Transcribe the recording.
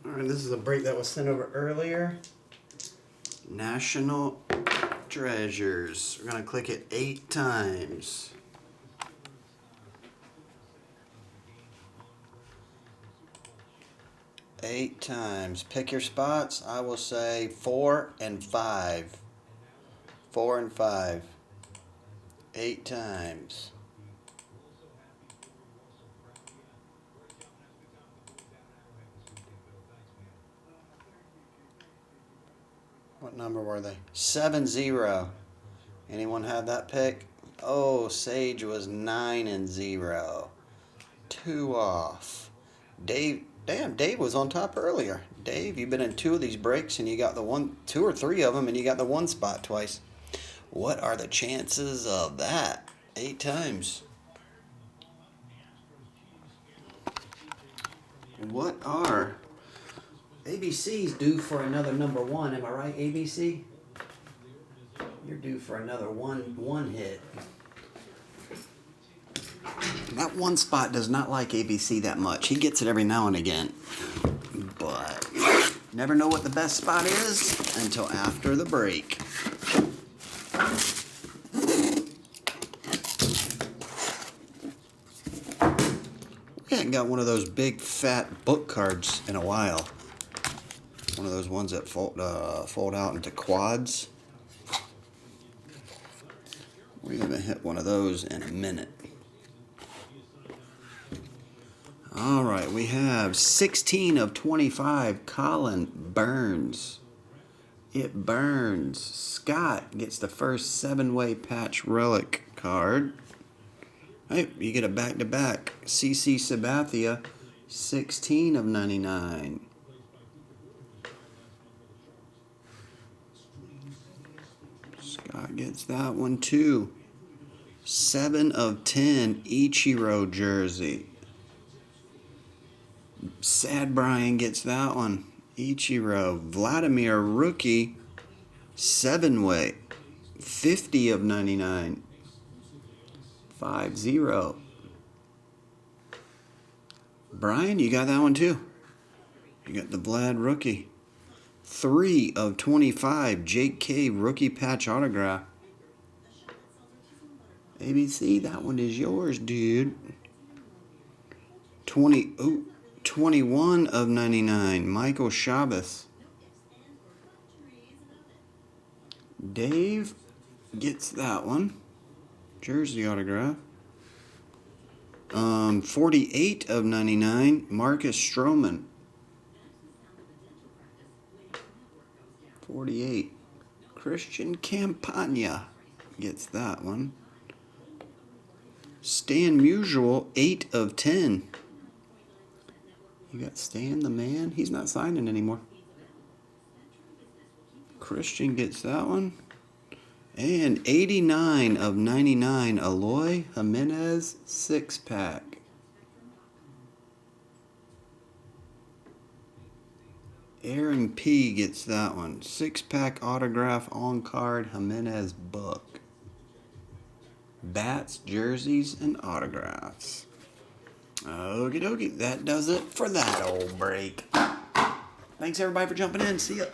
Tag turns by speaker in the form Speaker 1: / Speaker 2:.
Speaker 1: Alright, this is a break that was sent over earlier. National Treasures. We're going to click it 8 times. Eight times. Pick your spots. I will say 4 and 5. 4 and 5. 8 times. What number were they? 7-0. Anyone have that pick? Oh, Sage was 9 and 0. 2 off. Dave. Damn, Dave was on top earlier. Dave, you've been in 2 of these breaks and you got the 2 or 3 of them and you got the 1 spot twice. What are the chances of that? 8 times. What are ABC's due for another number 1? Am I right, ABC? You're due for another one hit. That 1 spot does not like ABC that much. He gets it every now and again. But never know what the best spot is until after the break. We haven't got one of those big fat book cards in a while. One of those ones that fold out into quads. We haven't hit one of those in a minute. All right, we have 16 of 25. Colin Burns. It burns. Scott gets the first 7-way patch relic card. Hey, you get a back-to-back. CC Sabathia, 16 of 99. Scott gets that one too. 7 of 10. Ichiro jersey. Sad Brian gets that one. Ichiro. Vladimir rookie. 7-way. 50 of 99. 5-0. Brian, you got that one too. You got the Vlad rookie. 3 of 25. Jake K rookie patch autograph. ABC, that one is yours, dude. 21 of 99. Michael Shabbos. Dave gets that one. Jersey autograph. 48 of 99. Marcus Stroman. 48. Christian Campagna gets that one. Stan Musial, 8 of 10. You got Stan the man? He's not signing anymore. Christian gets that one. And 89 of 99. Eloy Jimenez 6-pack. Aaron P. gets that one. 6-pack autograph on card Jimenez book. Bats, jerseys, and autographs. Okie dokie, that does it for that old break. Thanks everybody for jumping in. See ya.